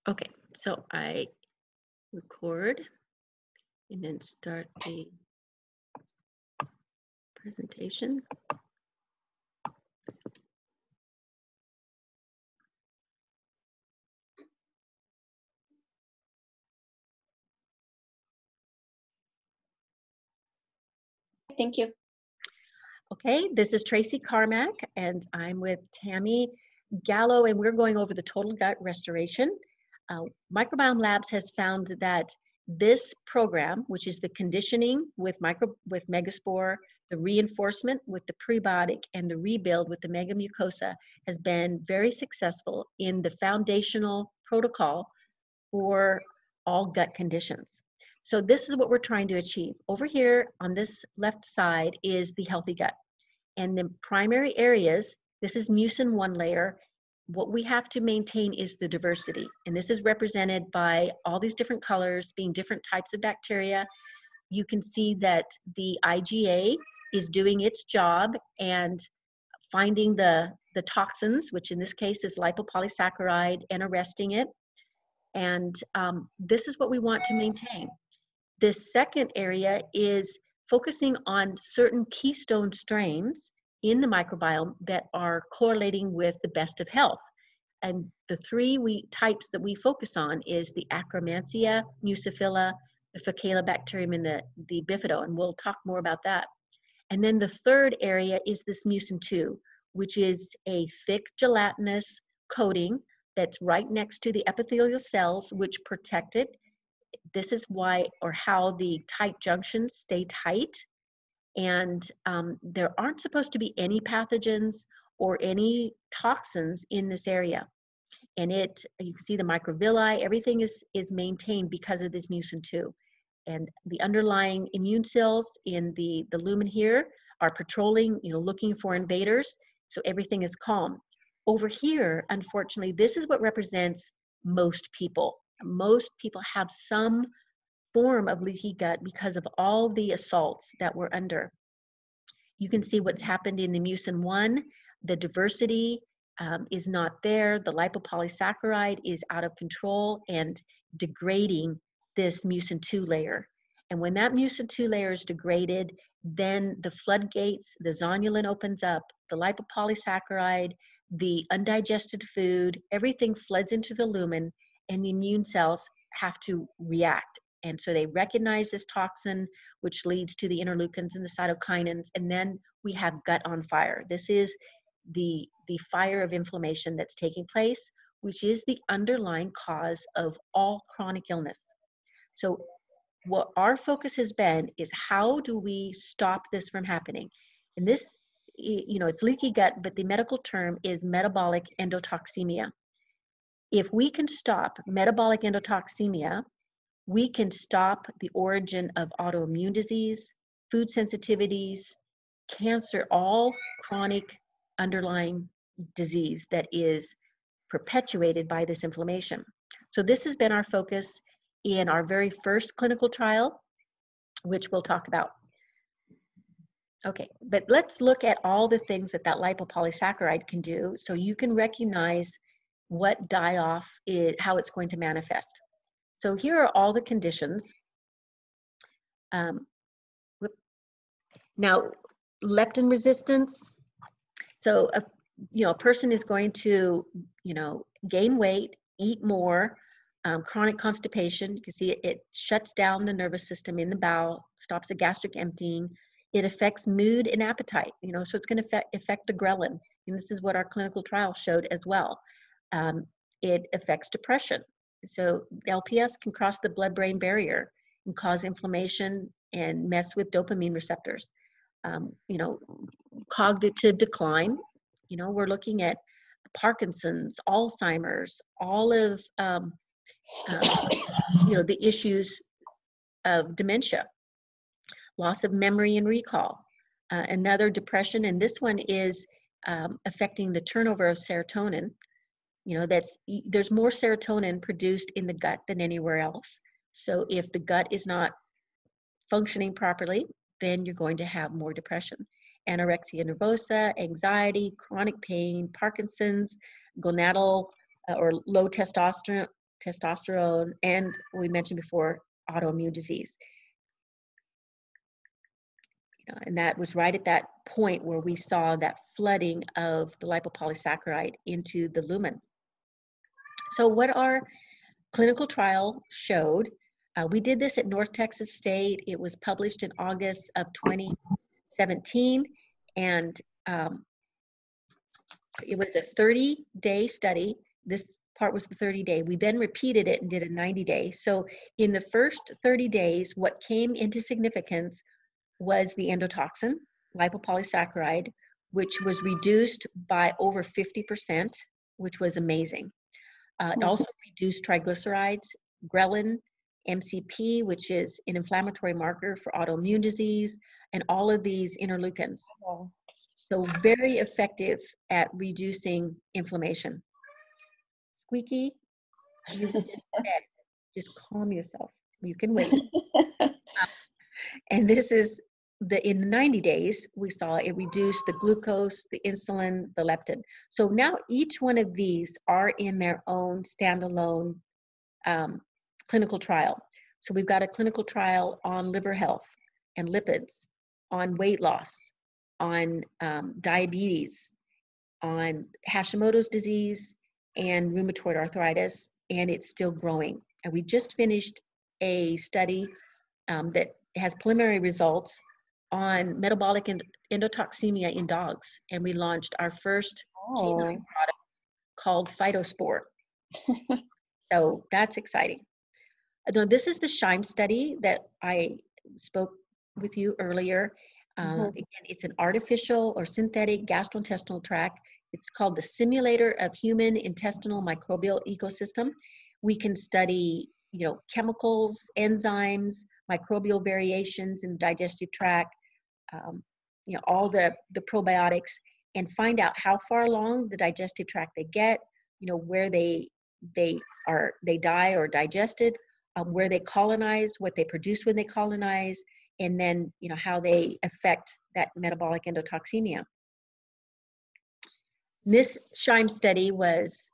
Okay, so I record and then start the presentation. Thank you. Okay, this is Tracy Carmack, and I'm with Tammy Gallo, and we're going over the total gut restoration. Microbiome Labs has found that this program, which is the conditioning with Megaspore, the reinforcement with the prebiotic, and the rebuild with the mega mucosa, has been very successful in the foundational protocol for all gut conditions. So this is what we're trying to achieve. Over here on this left side is the healthy gut. And the primary areas, this is mucin 1 layer. What we have to maintain is the diversity. And this is represented by all these different colors being different types of bacteria. You can see that the IgA is doing its job and finding the toxins, which in this case is lipopolysaccharide, and arresting it. And this is what we want to maintain. This second area is focusing on certain keystone strains in the microbiome that are correlating with the best of health. And the three types that we focus on is the Akkermansia, Mucophylla, the Faecalibacterium, and the Bifido, and we'll talk more about that. And then the third area is this mucin 2, which is a thick gelatinous coating that's right next to the epithelial cells, which protect it. This is why or how the tight junctions stay tight. And there aren't supposed to be any pathogens or any toxins in this area. And you can see the microvilli, everything is maintained because of this mucin 2. And the underlying immune cells in the lumen here are patrolling, looking for invaders. So everything is calm. Over here, unfortunately, this is what represents most people. Most people have some form of leaky gut because of all the assaults that we're under. You can see what's happened in the mucin 1. The diversity is not there. The lipopolysaccharide is out of control and degrading this mucin 2 layer. And when that mucin 2 layer is degraded, then the floodgates, the zonulin opens up, the lipopolysaccharide, the undigested food, everything floods into the lumen, and the immune cells have to react. And so they recognize this toxin, which leads to the interleukins and the cytokinins, and then we have gut on fire. This is the fire of inflammation that's taking place, which is the underlying cause of all chronic illness. So what our focus has been is how do we stop this from happening? And this, it's leaky gut, but the medical term is metabolic endotoxemia. If we can stop metabolic endotoxemia, we can stop the origin of autoimmune disease, food sensitivities, cancer, all chronic underlying disease that is perpetuated by this inflammation. So this has been our focus in our very first clinical trial, which we'll talk about. Okay, but let's look at all the things that lipopolysaccharide can do so you can recognize what die-off is, how it's going to manifest. So here are all the conditions. Now, leptin resistance. So a person is going to, gain weight, eat more. Chronic constipation, you can see it shuts down the nervous system in the bowel, stops the gastric emptying. It affects mood and appetite, so it's going to affect the ghrelin. And this is what our clinical trial showed as well. It affects depression. So LPS can cross the blood-brain barrier and cause inflammation and mess with dopamine receptors. Cognitive decline. We're looking at Parkinson's, Alzheimer's, all of the issues of dementia, loss of memory and recall. Another depression, and this one is affecting the turnover of serotonin. There's more serotonin produced in the gut than anywhere else. So if the gut is not functioning properly, then you're going to have more depression. Anorexia nervosa, anxiety, chronic pain, Parkinson's, gonadal or low testosterone testosterone, and we mentioned before, autoimmune disease. And that was right at that point where we saw that flooding of the lipopolysaccharide into the lumen. So what our clinical trial showed, we did this at North Texas State. It was published in August of 2017, and it was a 30-day study. This part was the 30-day. We then repeated it and did a 90-day. So in the first 30 days, what came into significance was the endotoxin, lipopolysaccharide, which was reduced by over 50%, which was amazing. It also reduced triglycerides, ghrelin, MCP, which is an inflammatory marker for autoimmune disease, and all of these interleukins. So very effective at reducing inflammation. Squeaky, you just said, just calm yourself. You can wait. And this is in the 90 days, we saw it reduce the glucose, the insulin, the leptin. So now each one of these are in their own standalone clinical trial. So we've got a clinical trial on liver health and lipids, on weight loss, on diabetes, on Hashimoto's disease and rheumatoid arthritis, and it's still growing. And we just finished a study that has preliminary results on metabolic endotoxemia in dogs, and we launched our first canine product called Phytospore. So that's exciting. This is the SHIME study that I spoke with you earlier. Again, it's an artificial or synthetic gastrointestinal tract. It's called the Simulator of Human Intestinal Microbial Ecosystem. We can study, chemicals, enzymes, microbial variations in the digestive tract, all the probiotics, and find out how far along the digestive tract they get, where they die or digested, where they colonize, what they produce when they colonize, and then how they affect that metabolic endotoxemia. This SHIME study was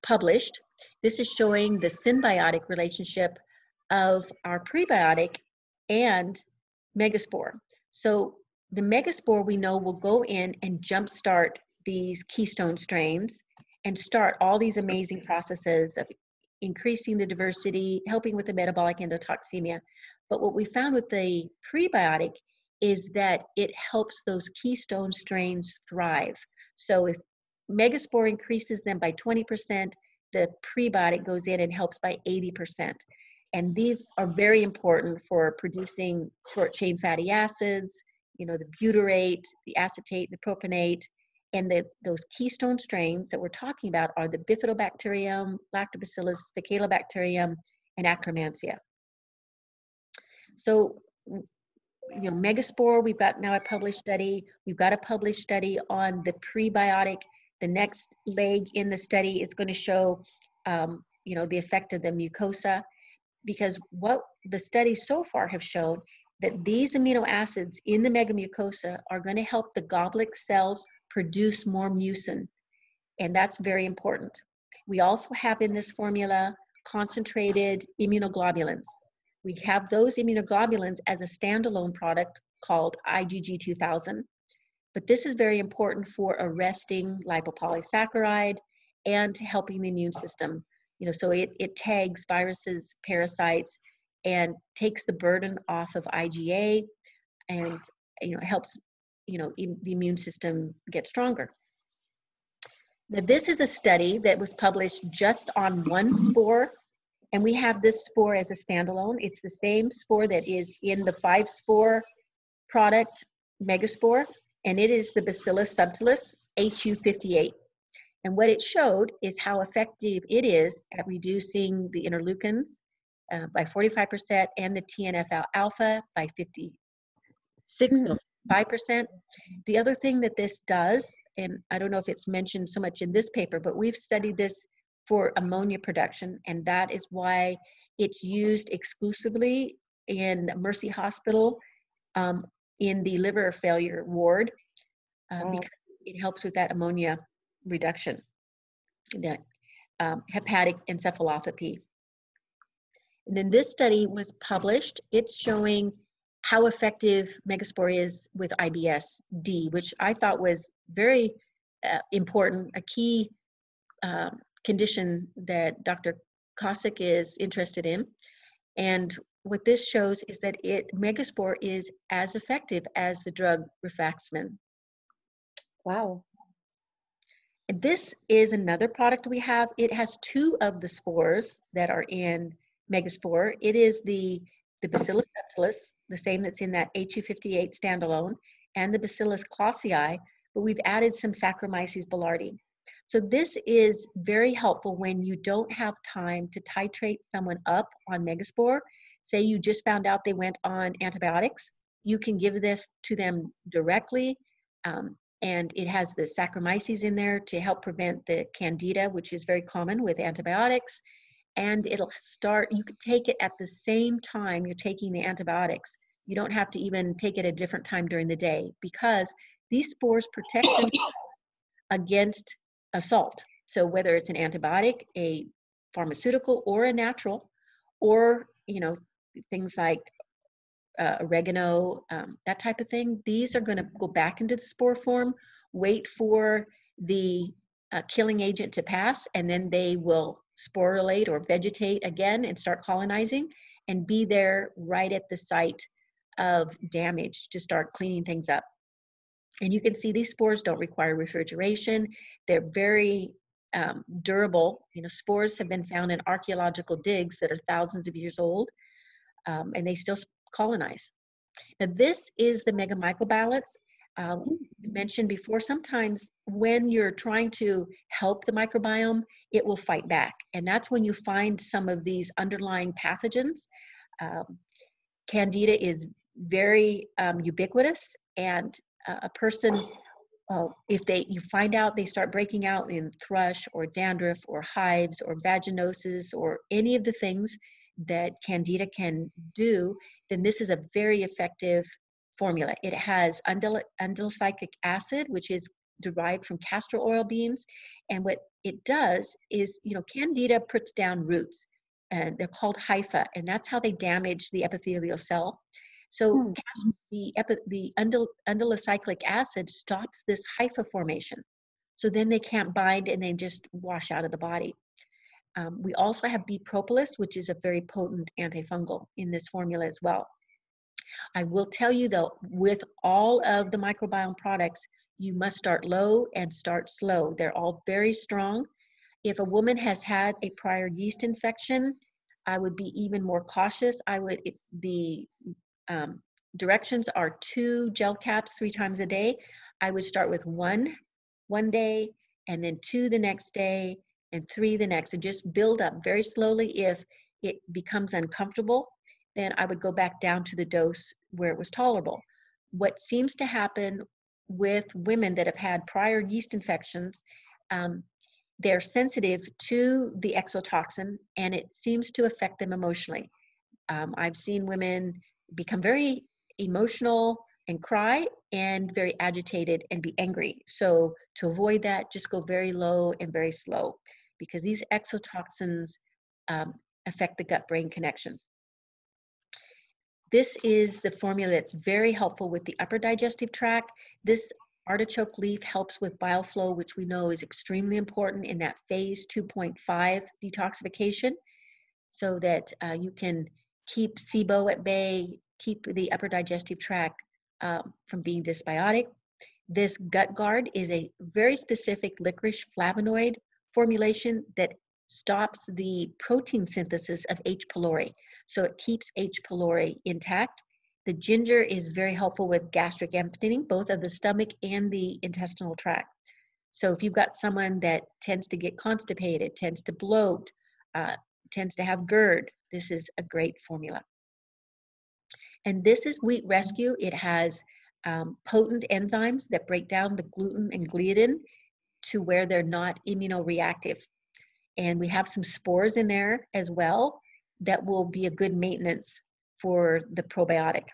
published. This is showing the symbiotic relationship of our prebiotic and megaspore. So the megaspore, we know, will go in and jumpstart these keystone strains and start all these amazing processes of increasing the diversity, helping with the metabolic endotoxemia. But what we found with the prebiotic is that it helps those keystone strains thrive. So if megaspore increases them by 20%, the prebiotic goes in and helps by 80%. And these are very important for producing short chain fatty acids, the butyrate, the acetate, the propionate, and those keystone strains that we're talking about are the bifidobacterium, lactobacillus, faecalibacterium, and akkermansia. So, megaspore, we've got now a published study. We've got a published study on the prebiotic. The next leg in the study is going to show, the effect of the mucosa, because what the studies so far have shown that these amino acids in the megamucosa are going to help the goblet cells produce more mucin, and that's very important. We also have in this formula concentrated immunoglobulins. We have those immunoglobulins as a standalone product called IgG2000, but this is very important for arresting lipopolysaccharide and helping the immune system. So it tags viruses, parasites, and takes the burden off of IgA, and helps the immune system get stronger. Now, this is a study that was published just on one spore, and we have this spore as a standalone. It's the same spore that is in the 5-spore product, Megaspore, and it is the Bacillus subtilis HU58. And what it showed is how effective it is at reducing the interleukins by 45% and the TNF-alpha by 5%. The other thing that this does, and I don't know if it's mentioned so much in this paper, but we've studied this for ammonia production, and that is why it's used exclusively in Mercy Hospital in the liver failure ward, because it helps with that ammonia reduction. hepatic encephalopathy. And then this study was published. It's showing how effective Megaspore is with IBS-D, which I thought was very important, a key condition that Dr. Kosick is interested in. And what this shows is that Megaspore is as effective as the drug rifaximin. Wow. And this is another product we have. It has two of the spores that are in Megaspore. It is the Bacillus subtilis, the same that's in that HU58 standalone, and the Bacillus clausii, but we've added some Saccharomyces boulardii. So this is very helpful when you don't have time to titrate someone up on Megaspore. Say you just found out they went on antibiotics, you can give this to them directly, and it has the Saccharomyces in there to help prevent the Candida, which is very common with antibiotics. And it'll start, you could take it at the same time you're taking the antibiotics. You don't have to even take it at a different time during the day, because these spores protect them against assault. So whether it's an antibiotic, a pharmaceutical, or a natural, or things like oregano, that type of thing, these are going to go back into the spore form, wait for the killing agent to pass, and then they will sporulate or vegetate again and start colonizing and be there right at the site of damage to start cleaning things up. And you can see these spores don't require refrigeration. They're very durable. Spores have been found in archaeological digs that are thousands of years old, and they still colonize. Now, this is the mega microbialates. Mentioned before, sometimes when you're trying to help the microbiome, it will fight back. And that's when you find some of these underlying pathogens. Candida is very ubiquitous, and a person, if you find out they start breaking out in thrush or dandruff or hives or vaginosis or any of the things that Candida can do, then this is a very effective formula. It has undylocyclic acid, which is derived from castor oil beans. And what it does is, Candida puts down roots, and they're called hypha, and that's how they damage the epithelial cell. So the undylocyclic acid stops this hypha formation. So then they can't bind and they just wash out of the body. We also have B. propolis, which is a very potent antifungal in this formula as well. I will tell you though, with all of the microbiome products, you must start low and start slow. They're all very strong. If a woman has had a prior yeast infection, I would be even more cautious. The directions are 2 gel caps 3 times a day. I would start with one day, and then 2 the next day, and 3 the next, and just build up very slowly. If it becomes uncomfortable, then I would go back down to the dose where it was tolerable. What seems to happen with women that have had prior yeast infections, they're sensitive to the exotoxin, and it seems to affect them emotionally. I've seen women become very emotional and cry, and very agitated and be angry. So to avoid that, just go very low and very slow, because these exotoxins affect the gut-brain connection. This is the formula that's very helpful with the upper digestive tract. This artichoke leaf helps with bile flow, which we know is extremely important in that phase 2.5 detoxification, so that you can keep SIBO at bay, keep the upper digestive tract from being dysbiotic. This gut guard is a very specific licorice flavonoid formulation that stops the protein synthesis of H. pylori. So it keeps H. pylori intact. The ginger is very helpful with gastric emptying, both of the stomach and the intestinal tract. So if you've got someone that tends to get constipated, tends to bloat, tends to have GERD, this is a great formula. And this is Wheat Rescue. It has potent enzymes that break down the gluten and gliadin to where they're not immunoreactive. And we have some spores in there as well that will be a good maintenance for the probiotic.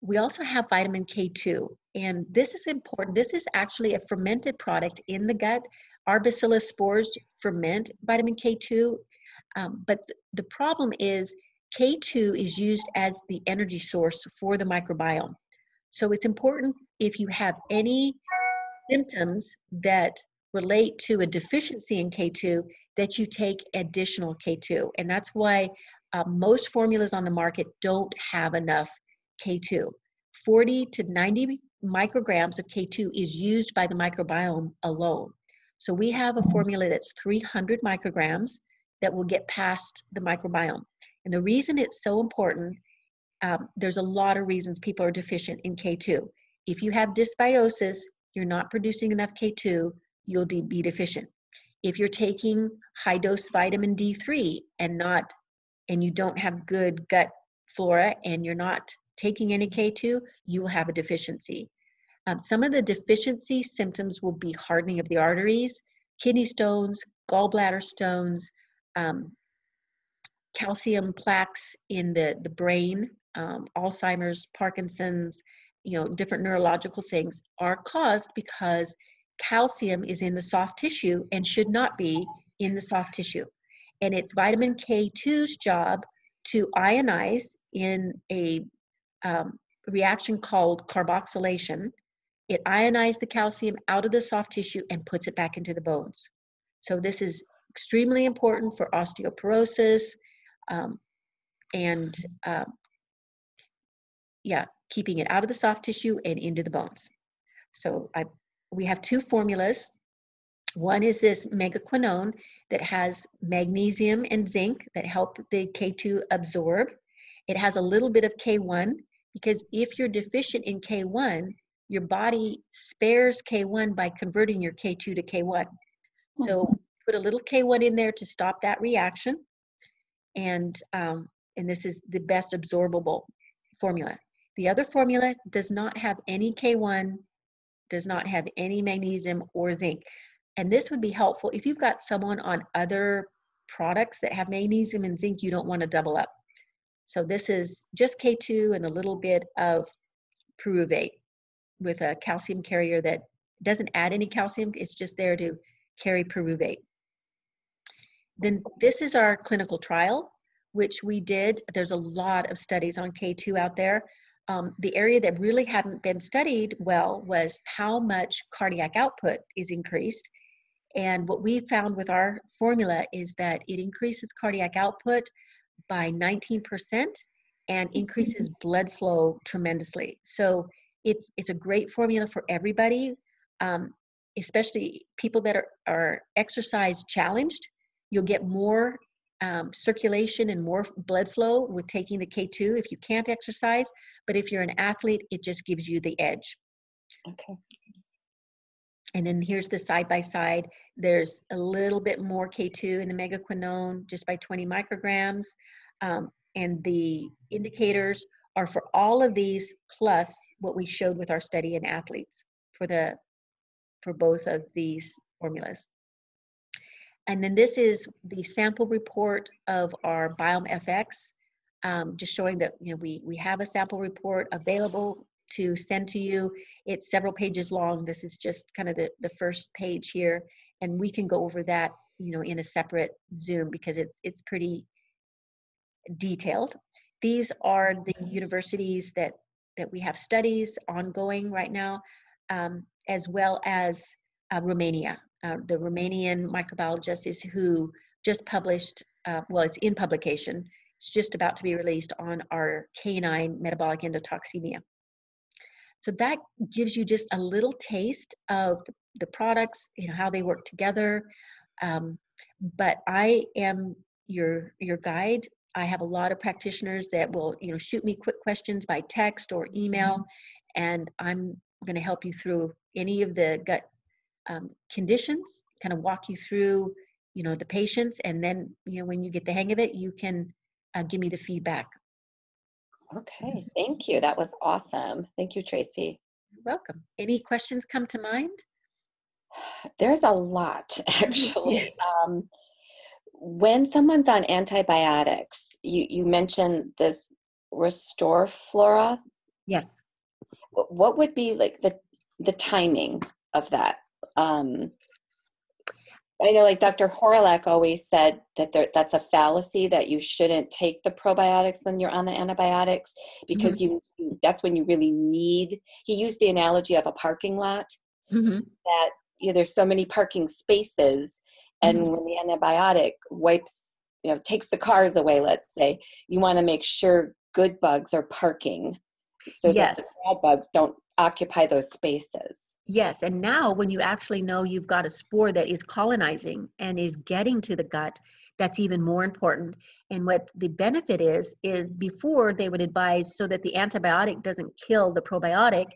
We also have vitamin K2, and this is important. This is actually a fermented product in the gut. Our bacillus spores ferment vitamin K2, but the problem is K2 is used as the energy source for the microbiome. So it's important if you have any symptoms that relate to a deficiency in K2 that you take additional K2. And that's why most formulas on the market don't have enough K2. 40 to 90 micrograms of K2 is used by the microbiome alone. So we have a formula that's 300 micrograms that will get past the microbiome. And the reason it's so important, there's a lot of reasons people are deficient in K2. If you have dysbiosis, you're not producing enough K2, you'll be deficient. If you're taking high dose vitamin D3 and you don't have good gut flora and you're not taking any K2, you will have a deficiency. Some of the deficiency symptoms will be hardening of the arteries, kidney stones, gallbladder stones, calcium plaques in the brain, Alzheimer's, Parkinson's, different neurological things are caused because calcium is in the soft tissue and should not be in the soft tissue. And it's vitamin K2's job to ionize in a reaction called carboxylation. It ionizes the calcium out of the soft tissue and puts it back into the bones. So this is extremely important for osteoporosis, keeping it out of the soft tissue and into the bones. So we have two formulas. One is this megaquinone that has magnesium and zinc that help the K2 absorb. It has a little bit of K1 because if you're deficient in K1, your body spares K1 by converting your K2 to K1. So put a little K1 in there to stop that reaction. And this is the best absorbable formula. The other formula does not have any K1, does not have any magnesium or zinc. And this would be helpful if you've got someone on other products that have magnesium and zinc, you don't want to double up. So this is just K2 and a little bit of pyruvate with a calcium carrier that doesn't add any calcium. It's just there to carry pyruvate. Then this is our clinical trial, which we did. There's a lot of studies on K2 out there. The area that really hadn't been studied well was how much cardiac output is increased. And what we found with our formula is that it increases cardiac output by 19% and increases blood flow tremendously. So it's a great formula for everybody, especially people that are exercise challenged. You'll get more circulation and more blood flow with taking the K2 if you can't exercise, but if you're an athlete, it just gives you the edge. Okay. And then here's the side-by-side. There's a little bit more K2 in the megaquinone, just by 20 micrograms. And the indicators are for all of these, plus what we showed with our study in athletes for both of these formulas. And then this is the sample report of our Biome FX, just showing that we have a sample report available to send to you. It's several pages long. This is just kind of the first page here, and we can go over that in a separate Zoom because it's pretty detailed. These are the universities that we have studies ongoing right now, as well as Romania. The Romanian microbiologist is who just published, it's in publication. It's just about to be released on our canine metabolic endotoxemia. So that gives you just a little taste of the products, how they work together. But I am your guide. I have a lot of practitioners that will, shoot me quick questions by text or email, and I'm going to help you through any of the gut conditions, kind of walk you through, the patients, and then, when you get the hang of it, you can give me the feedback. Okay, thank you. That was awesome. Thank you, Tracy. You're welcome. Any questions come to mind? There's a lot, actually. When someone's on antibiotics, you mentioned this Restore Flora. Yes. What would be like the timing of that? I know, like Dr. Horlak always said that that's a fallacy, that you shouldn't take the probiotics when you're on the antibiotics, Mhm, because that's when you really need. He used the analogy of a parking lot, mhm, that there's so many parking spaces, and mhm. when the antibiotic wipes, takes the cars away, let's say, you want to make sure good bugs are parking so that the Yes. bad bugs don't occupy those spaces. Yes, and now when you actually know you've got a spore that is colonizing and is getting to the gut, that's even more important. And what the benefit is before they would advise so that the antibiotic doesn't kill the probiotic,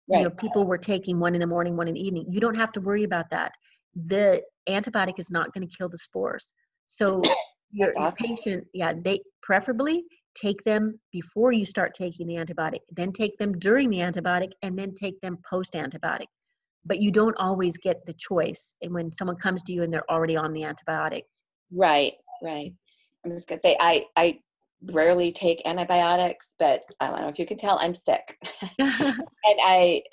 Right. people were taking one in the morning, one in the evening. You don't have to worry about that. The antibiotic is not going to kill the spores. So That's your awesome. patient, yeah, they preferably take them before you start taking the antibiotic, then take them during the antibiotic, and then take them post antibiotic. But you don't always get the choice and when someone comes to you and they're already on the antibiotic. Right, right. I'm just gonna say I rarely take antibiotics, but I don't know if you can tell, I'm sick. And I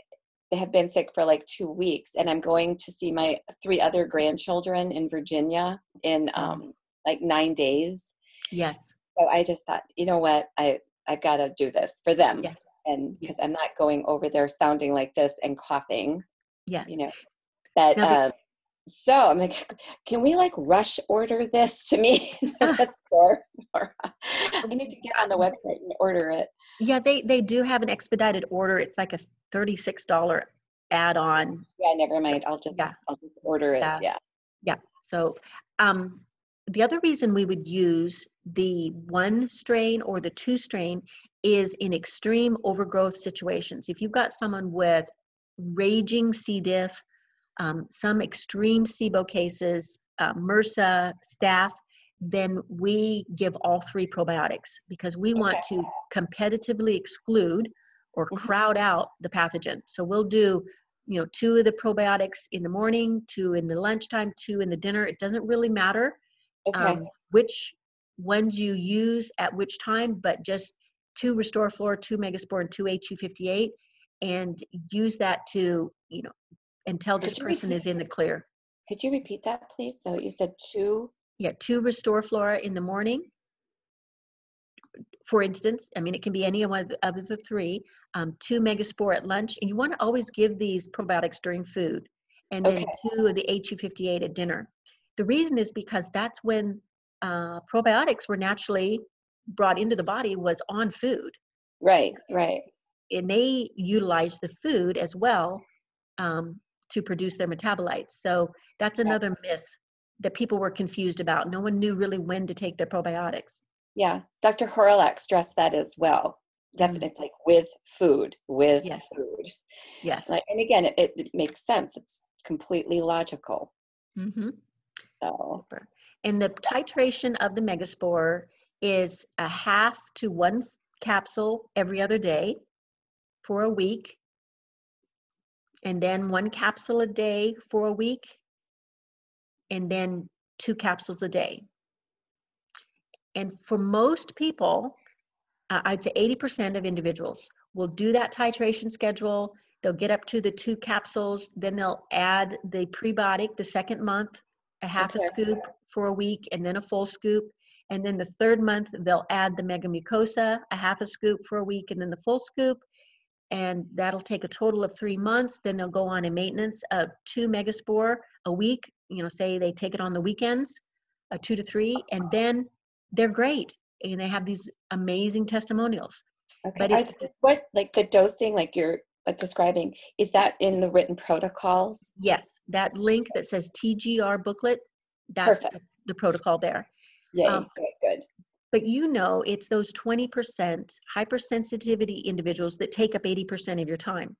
have been sick for like 2 weeks, and I'm going to see my 3 other grandchildren in Virginia in Oh, like 9 days. yes, So I just thought, you know what, I've got to do this for them, yes, and yes, because I'm not going over there sounding like this and coughing, yes. you know. But Now the so I'm like, can we like rush order this to me in the store? Or I need to get on the website and order it. yeah, they do have an expedited order. It's like a $36 add-on. Yeah, never So, mind. I'll just yeah, I'll just order it. yeah, Yeah. yeah. So um, the other reason we would use the one strain or the two strain is in extreme overgrowth situations. If you've got someone with raging C. diff, some extreme SIBO cases, MRSA, staph, then we give all three probiotics because we want Okay. to competitively exclude or Mhm. crowd out the pathogen. So we'll do, two of the probiotics in the morning, two in the lunchtime, two in the dinner. It doesn't really matter Okay. which ones you use at which time, but just two Restore Flora, two Megaspore, and two HU58, and use that to, until this Could you person repeat is in the clear. could you repeat that, please? So you said two. Yeah, two Restore Flora in the morning, for instance. I mean, it can be any one of the three. Two Megaspore at lunch, and you want to always give these probiotics during food, and Okay. then two of the HU58 at dinner. The reason is because that's when probiotics were naturally brought into the body was on food, Right, right. and they utilize the food as well um, to produce their metabolites. So that's Yeah. another myth that people were confused about. No one knew really when to take their probiotics. Yeah. Dr. Horlak stressed that as well. Mm, Definitely, it's like with food, with yes, food. yes. Like, and again, it makes sense. It's completely logical. Hmm. So, Super. And the titration of the Megaspore is a half to one capsule every other day for a week, and then one capsule a day for a week, and then two capsules a day. And for most people, I'd say 80% of individuals will do that titration schedule. They'll get up to the two capsules, then they'll add the prebiotic the second month, a half a okay. scoop for a week, and then a full scoop. And then the third month, they'll add the mega mucosa, a half a scoop for a week, and then the full scoop. And that'll take a total of 3 months. Then they'll go on a maintenance of two megaspore a week. Say they take it on the weekends, 2 to 3, and then they're great. And they have these amazing testimonials. Okay. But it's What, like the dosing, like you're describing, is that in the written protocols? yes, that link that says TGR booklet, that's Perfect. the protocol there. Um, Yay. Good, good. but it's those 20% hypersensitivity individuals that take up 80% of your time.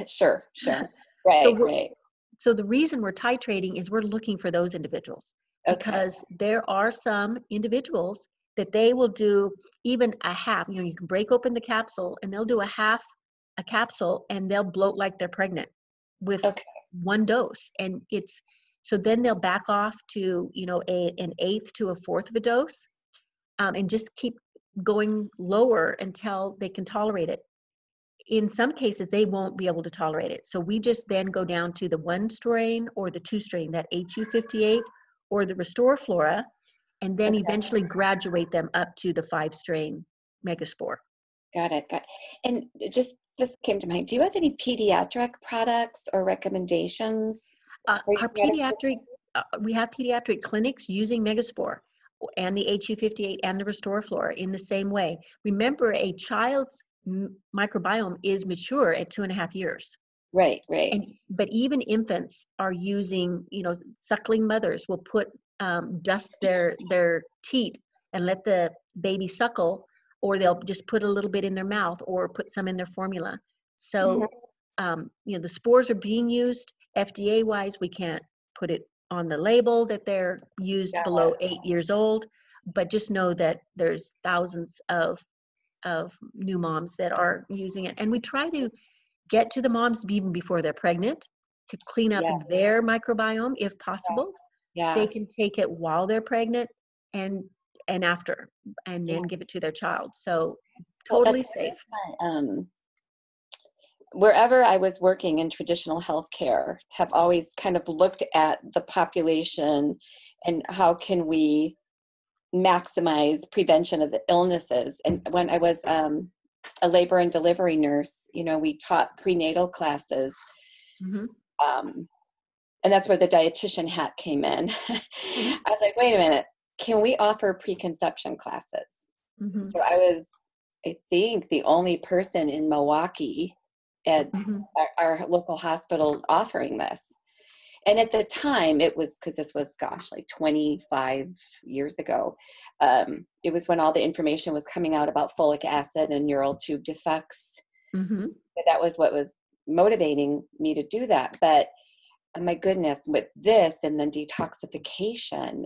Sure, sure. So Right, we're, right. so the reason we're titrating is we're looking for those individuals Okay. because there are some individuals that they will do even a half. You can break open the capsule and they'll do a capsule and they'll bloat like they're pregnant with Okay. one dose. And so then they'll back off to, an eighth to a fourth of a dose, and just keep going lower until they can tolerate it. in some cases, they won't be able to tolerate it. So we just then go down to the 1 strain or the 2 strain, that HU58 or the Restore Flora, and then Okay. eventually graduate them up to the 5 strain Megaspore. Got it. Got it. And just this came to mind. Do you have any pediatric products or recommendations for your Our product? pediatric, we have pediatric clinics using Megaspore and the HU58 and the Restore Flora in the same way. Remember, a child's microbiome is mature at 2.5 years. Right, right. But even infants are using, suckling mothers will put dust their teat and let the baby suckle, or they'll just put a little bit in their mouth or put some in their formula. So, Mhm. the spores are being used. FDA wise, we can't put it on the label that they're used Got below it. 8 years old, but just know that there's thousands of new moms that are using it. And we try to get to the moms even before they're pregnant to clean up Yeah, their microbiome if yeah, possible. They yeah, can take it while they're pregnant and after, and yeah. then give it to their child. So Well, that's totally one safe. of my, wherever I was working in traditional healthcare, have always kind of looked at the population and how can we maximize prevention of the illnesses. And when I was a labor and delivery nurse, we taught prenatal classes. Hmm. Um, and that's where the dietitian hat came in. I was like, wait a minute, can we offer preconception classes? Hmm. So I was, I think, the only person in Milwaukee at Hmm. our local hospital offering this. And at the time, it was, because this was, gosh, like 25 years ago, it was when all the information was coming out about folic acid and neural tube defects. Hmm. That was what was motivating me to do that. But my goodness, with this and then detoxification